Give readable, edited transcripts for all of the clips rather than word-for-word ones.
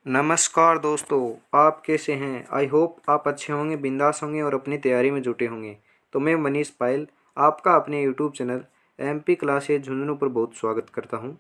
नमस्कार दोस्तों, आप कैसे हैं? आई होप आप अच्छे होंगे, बिंदास होंगे और अपनी तैयारी में जुटे होंगे। तो मैं मनीष पायल आपका अपने YouTube channel MP classes Jhunjhunu पर बहुत स्वागत करता हूं।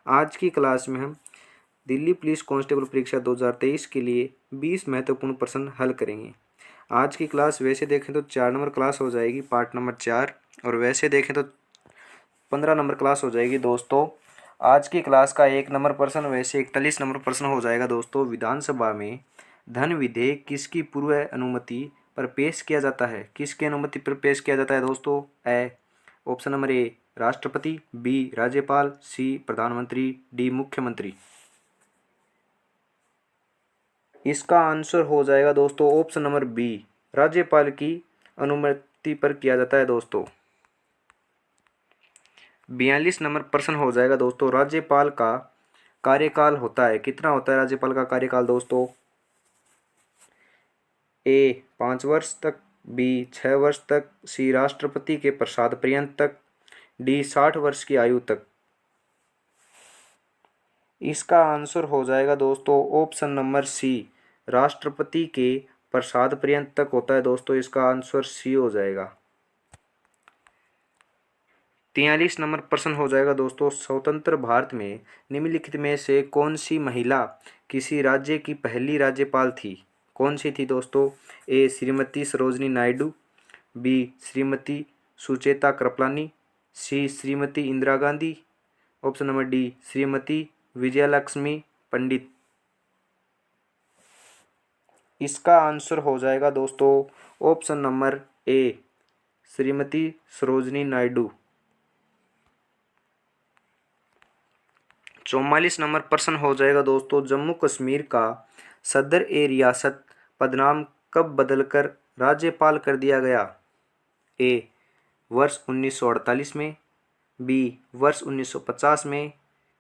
आज की क्लास में हम दिल्ली पुलिस कांस्टेबल परीक्षा 2023 के लिए 20 महत्वपूर्ण प्रश्न हल करेंगे। आज की क्लास वैसे देखें तो 4 नंबर क्लास हो जाएगी, पार्ट नंबर 4, और वैसे देखें तो 15 नंबर क्लास हो जाएगी दोस्तों। आज की क्लास का 1 नंबर प्रश्न वैसे 41 नंबर प्रश्न हो जाएगा दोस्तों। विधानसभा में धन विधेयक किसकी पूर्व अनुमति पर पेश किया जाता है? किसकी अनुमति पर पेश किया जाता है दोस्तों? ऑप्शन नंबर ए राष्ट्रपति, बी राज्यपाल, सी प्रधानमंत्री, डी मुख्यमंत्री। इसका आंसर हो जाएगा दोस्तों ऑप्शन नंबर बी, राज्यपाल की अनुमति पर किया जाता है दोस्तों। 42 नंबर प्रश्न हो जाएगा दोस्तों। राज्यपाल का कार्यकाल होता है, कितना होता है राज्यपाल का कार्यकाल दोस्तों? ए 5 वर्ष तक, बी 6 वर्ष तक, सी राष्ट्रपति के प्रसाद पर्यंत तक, डी 60 वर्ष की आयु तक। इसका आंसर हो जाएगा दोस्तों ऑप्शन नंबर सी, राष्ट्रपति के प्रसाद पर्यंत तक होता है दोस्तों। इसका आंसर सी हो जाएगा। 43 नंबर प्रश्न हो जाएगा दोस्तों। स्वतंत्र भारत में निम्नलिखित में से कौन सी महिला किसी राज्य की पहली राज्यपाल थी? कौन सी थी दोस्तों? A Shrimati Sarojini Naidu, B Shrimati Sucheta Kripalani, C Shrimati Indira Gandhi, option number D Shrimati Vijayalakshmi Pandit. इसका आंसर हो जाएगा दोस्तों option number A, Shrimati Sarojini Naidu. 44 number प्रश्न हो जाएगा दोस्तों। जम्मू कश्मीर का सदर ए रियासत पदनाम कब बदलकर राज्यपाल कर दिया गया? ए वर्ष 1948 में, बी वर्ष 1950 में,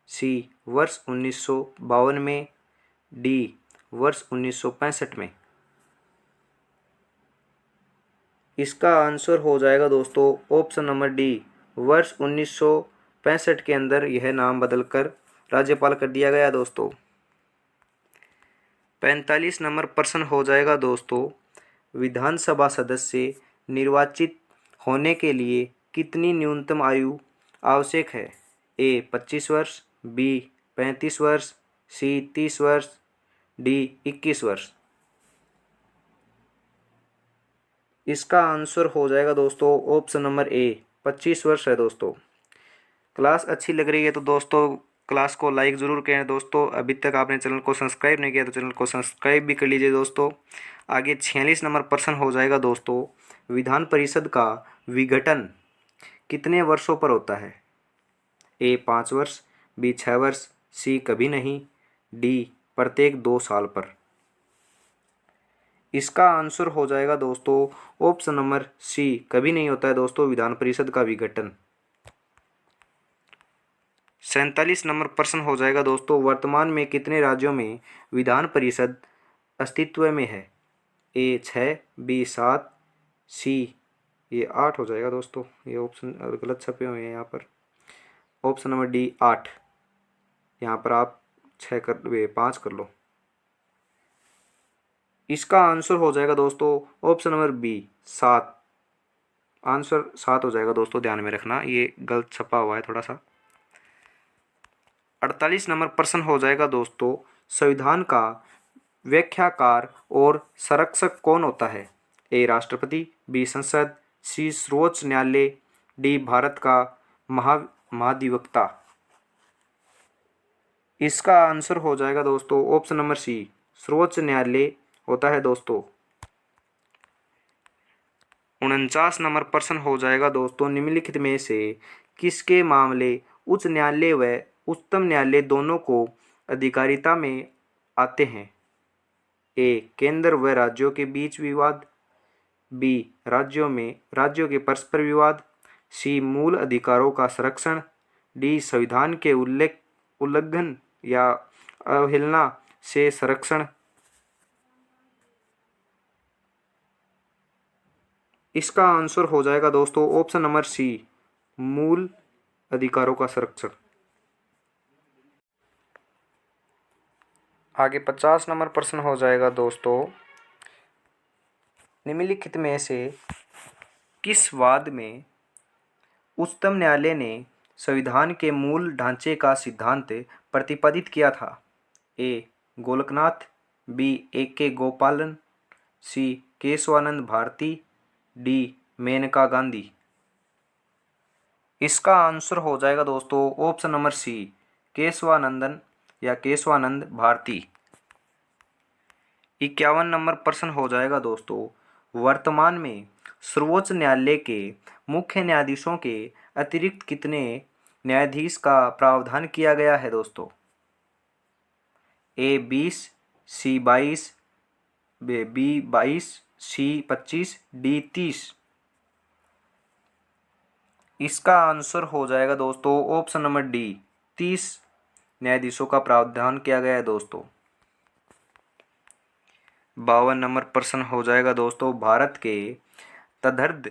सी वर्ष 1952 में, डी वर्ष 1965 में। इसका आंसर हो जाएगा दोस्तों ऑप्शन नंबर डी, वर्ष 1965 के अंदर यह नाम बदलकर राज्यपाल कर दिया गया दोस्तों। 45 नंबर प्रश्न हो जाएगा दोस्तों। विधानसभा सदस्य निर्वाचित होने के लिए कितनी न्यूनतम आयु आवश्यक है? ए 25 वर्ष, बी 35 वर्ष, सी 30 वर्ष, डी 21 वर्ष। इसका आंसर हो जाएगा दोस्तों ऑप्शन नंबर ए, 25 वर्ष है दोस्तों। क्लास अच्छी लग रही है तो दोस्तों क्लास को लाइक ज़रूर करें दोस्तों। अभी तक आपने चैनल को सब्सक्राइब नहीं किया तो चैनल को सब्सक्राइब भी कर लीजिए दोस्तों। आगे 46 नंबर प्रश्न हो जाएगा दोस्तों। विधान परिषद का विघटन कितने वर्षों पर होता है? ए 5 वर्ष, बी 6 वर्ष, सी कभी नहीं, डी प्रत्येक 2 साल पर। इसका आंसर हो जाएगा दोस्तों ऑप्शन नंबर सी, कभी नहीं होता है दोस्तों विधान परिषद का विघटन। 47 नंबर प्रश्न हो जाएगा दोस्तों। वर्तमान में कितने राज्यों में विधान परिषद अस्तित्व में है? ए 6, बी 7, सी ये 8 हो जाएगा दोस्तों। ये ऑप्शन गलत छपे हुए हैं यहाँ पर। Option number D 8। यहाँ पर आप 5 कर लो। इसका आंसर हो जाएगा दोस्तों ऑप्शन नंबर बी 7। आंसर 7 हो जाएगा दोस्तों, ध्यान में रखना, ये गलत छपा हुआ है थोड़ा सा। 48 नंबर प्रश्न हो जाएगा दोस्तों। संविधान का व्याख्याकार और संरक्षक कौन होता है? ए राष्ट्रपति, बी संसद, सी सर्वोच्च न्यायालय, डी भारत का महाधिवक्ता। इसका आंसर हो जाएगा दोस्तों ऑप्शन नंबर सी, सर्वोच्च न्यायालय होता है दोस्तों। 49 नंबर प्रश्न हो जाएगा दोस्तों। निम्नलिखित में से किसके मामले उच्च न्यायालय व उच्चतम न्यायालय दोनों को अधिकारिता में आते हैं? ए केंद्र व राज्यों के बीच विवाद, बी राज्यों के परस्पर विवाद, सी मूल अधिकारों का संरक्षण, डी संविधान के उल्लंघन या अवहेलना से संरक्षण। इसका आंसर हो जाएगा दोस्तों ऑप्शन नंबर सी, मूल अधिकारों का संरक्षण। आगे 50 नंबर प्रश्न हो जाएगा दोस्तों, निम्नलिखित में से किस वाद में उच्चतम न्यायालय ने संविधान के मूल ढांचे का सिद्धांत प्रतिपादित किया था? ए गोलकनाथ, बी ए गोपालन, सी केशवानंद भारती, डी मेनका गांधी। इसका आंसर हो जाएगा दोस्तों ऑप्शन नंबर सी, केशवानंदन या केशवानंद भारती। 51 नंबर प्रश्न हो जाएगा दोस्तों, वर्तमान में सर्वोच्च न्यायालय के मुख्य न्यायाधीशों के अतिरिक्त कितने न्यायाधीश का प्रावधान किया गया है दोस्तों? ए 20, सी 22, बी 22, सी 25, डी 30। इसका आंसर हो जाएगा दोस्तों ऑप्शन नंबर डी, 30 न्यायाधीशों का प्रावधान किया गया है दोस्तों। 52 नंबर प्रश्न हो जाएगा दोस्तों, भारत के तदर्थ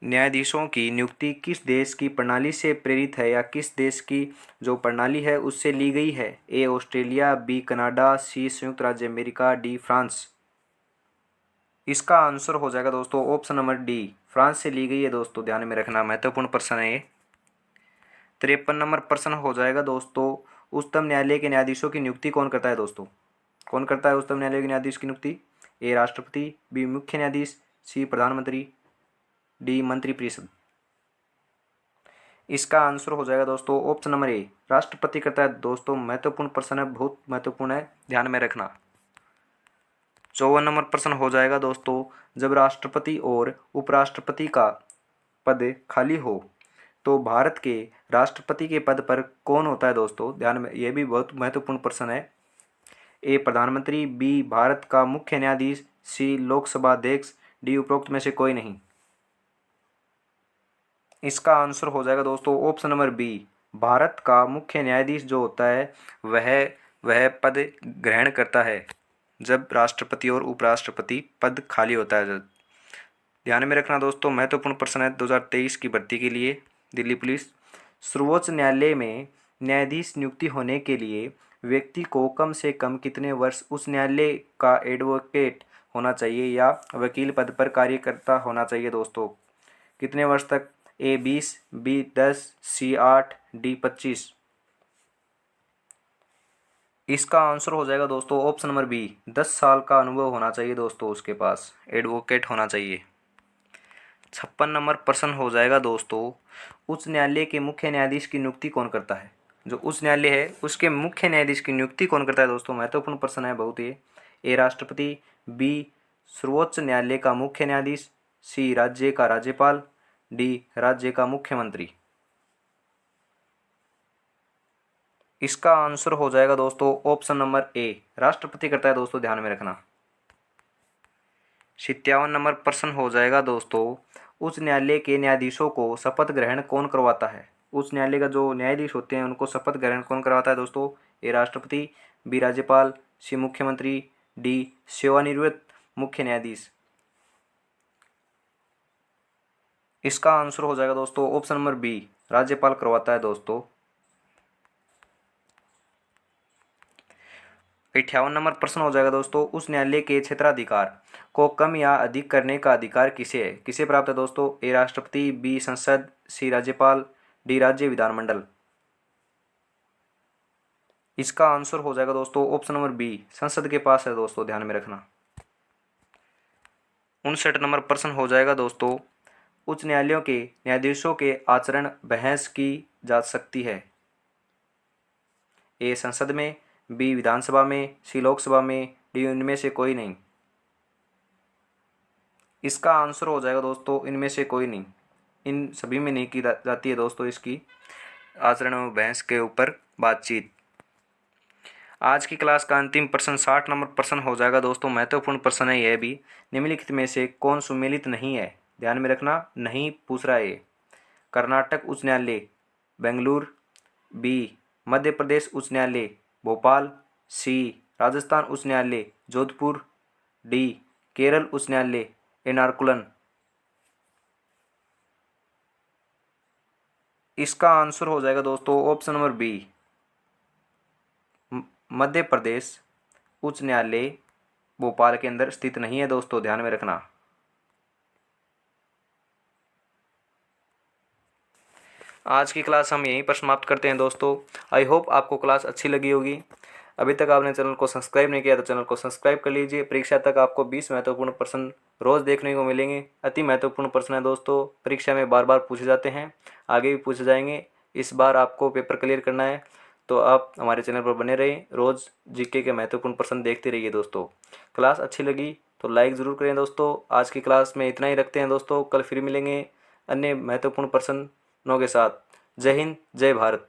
न्यायाधीशों की नियुक्ति किस देश की प्रणाली से प्रेरित है या किस देश की जो प्रणाली है उससे ली गई है? ए ऑस्ट्रेलिया, बी कनाडा, सी संयुक्त राज्य अमेरिका, डी फ्रांस। इसका आंसर हो जाएगा दोस्तों ऑप्शन नंबर डी, फ्रांस से ली गई है दोस्तों, ध्यान में रखना, महत्वपूर्ण प्रश्न है ये। 53 नंबर प्रश्न हो जाएगा दोस्तों, उच्चतम न्यायालय के न्यायाधीशों की नियुक्ति कौन करता है दोस्तों? कौन करता है उच्चतम न्यायालय के न्यायाधीश की नियुक्ति? ए राष्ट्रपति, बी मुख्य न्यायाधीश, सी प्रधानमंत्री, डी मंत्रिपरिषद। इसका आंसर हो जाएगा दोस्तों ऑप्शन नंबर ए, राष्ट्रपति करता है दोस्तों, महत्वपूर्ण प्रश्न है, बहुत महत्वपूर्ण है, ध्यान में रखना। 54 नंबर प्रश्न हो जाएगा दोस्तों, जब राष्ट्रपति और उपराष्ट्रपति का पद खाली हो तो भारत के राष्ट्रपति के पद पर कौन होता है दोस्तों? ध्यान में, यह भी बहुत महत्वपूर्ण प्रश्न है। ए प्रधानमंत्री, बी भारत का मुख्य न्यायाधीश, सी लोकसभा अध्यक्ष, डी उपरोक्त में से कोई नहीं। इसका आंसर हो जाएगा दोस्तों ऑप्शन नंबर बी, भारत का मुख्य न्यायाधीश जो होता है वह पद ग्रहण करता है जब राष्ट्रपति और उपराष्ट्रपति पद खाली होता है। ध्यान में रखना दोस्तों, महत्वपूर्ण प्रश्न है 2023 की भर्ती के लिए दिल्ली पुलिस। सर्वोच्च न्यायालय में न्यायाधीश नियुक्ति होने के लिए व्यक्ति को कम से कम कितने वर्ष उस न्यायालय का एडवोकेट होना चाहिए या वकील पद पर कार्यकर्ता होना चाहिए दोस्तों? कितने वर्ष तक? ए 20, बी 10, सी 8, डी 25। इसका आंसर हो जाएगा दोस्तों ऑप्शन नंबर बी, 10 साल का अनुभव होना चाहिए दोस्तों, उसके पास एडवोकेट होना चाहिए। 56 नंबर प्रश्न हो जाएगा दोस्तों, उच्च न्यायालय के मुख्य न्यायाधीश की नियुक्ति कौन करता है? जो उच्च न्यायालय है उसके मुख्य न्यायाधीश की नियुक्ति कौन करता है दोस्तों? महत्वपूर्ण प्रश्न है बहुत ही। ए राष्ट्रपति, बी सर्वोच्च न्यायालय का मुख्य न्यायाधीश, सी राज्य का राज्यपाल, डी राज्य का मुख्यमंत्री। इसका आंसर हो जाएगा दोस्तों ऑप्शन नंबर ए, राष्ट्रपति करता है दोस्तों, ध्यान में रखना। 57 नंबर प्रश्न हो जाएगा दोस्तों, उच्च न्यायालय के न्यायाधीशों को शपथ ग्रहण कौन करवाता है? उच्च न्यायालय का जो न्यायाधीश होते हैं उनको शपथ ग्रहण कौन करवाता है दोस्तों? ए राष्ट्रपति, बी राज्यपाल, सी मुख्यमंत्री, डी सेवानिवृत्त मुख्य न्यायाधीश। इसका आंसर हो जाएगा दोस्तों ऑप्शन नंबर बी, राज्यपाल करवाता है दोस्तों। 58 नंबर प्रश्न हो जाएगा दोस्तों, उस न्यायालय के क्षेत्राधिकार को कम या अधिक करने का अधिकार किसे है? किसे प्राप्त है दोस्तों? ए राष्ट्रपति, बी संसद, सी राज्यपाल, डी राज्य विधानमंडल। इसका आंसर हो जाएगा दोस्तों ऑप्शन नंबर बी, संसद के पास है दोस्तों, ध्यान में रखना। 59 नंबर प्रश्न हो जाएगा दोस्तों, उच्च न्यायालयों के न्यायाधीशों के आचरण बहस की जा सकती है? ए संसद में, बी विधानसभा में, सी लोकसभा में, डी इनमें से कोई नहीं। इसका आंसर हो जाएगा दोस्तों इनमें से कोई नहीं, इन सभी में नहीं की जाती है दोस्तों इसकी आचरण और बहस के ऊपर बातचीत। आज की क्लास का अंतिम प्रश्न 60 नंबर प्रश्न हो जाएगा दोस्तों, महत्वपूर्ण प्रश्न है यह भी। निम्नलिखित में से कौन सुमेलित नहीं है? ध्यान में रखना, नहीं पूछ रहा है ये। कर्नाटक उच्च न्यायालय बेंगलुरु, बी मध्य प्रदेश उच्च न्यायालय भोपाल, सी राजस्थान उच्च न्यायालय जोधपुर, डी केरल उच्च न्यायालय एर्नाकुलम। इसका आंसर हो जाएगा दोस्तों option number B, Madhya Pradesh उच्च न्यायालय भोपाल के अंदर स्थित नहीं है दोस्तों, ध्यान में रखना। आज की क्लास हम यहीं पर समाप्त करते हैं दोस्तों। आई होप आपको क्लास अच्छी लगी होगी। अभी तक आपने चैनल को सब्सक्राइब नहीं किया तो चैनल को सब्सक्राइब कर लीजिए। परीक्षा तक आपको 20 महत्वपूर्ण प्रश्न रोज़ देखने को मिलेंगे। अति महत्वपूर्ण प्रश्न है दोस्तों, परीक्षा में बार बार पूछे जाते हैं, आगे भी पूछे जाएंगे। इस बार आपको पेपर क्लियर करना है तो आप हमारे चैनल पर बने रहें, रोज़ जीके के महत्वपूर्ण प्रश्न देखते रहिए दोस्तों। क्लास अच्छी लगी तो लाइक ज़रूर करें दोस्तों। आज की क्लास में इतना ही रखते हैं दोस्तों, कल फिर मिलेंगे अन्य महत्वपूर्ण प्रश्नों के साथ। जय हिंद, जय भारत।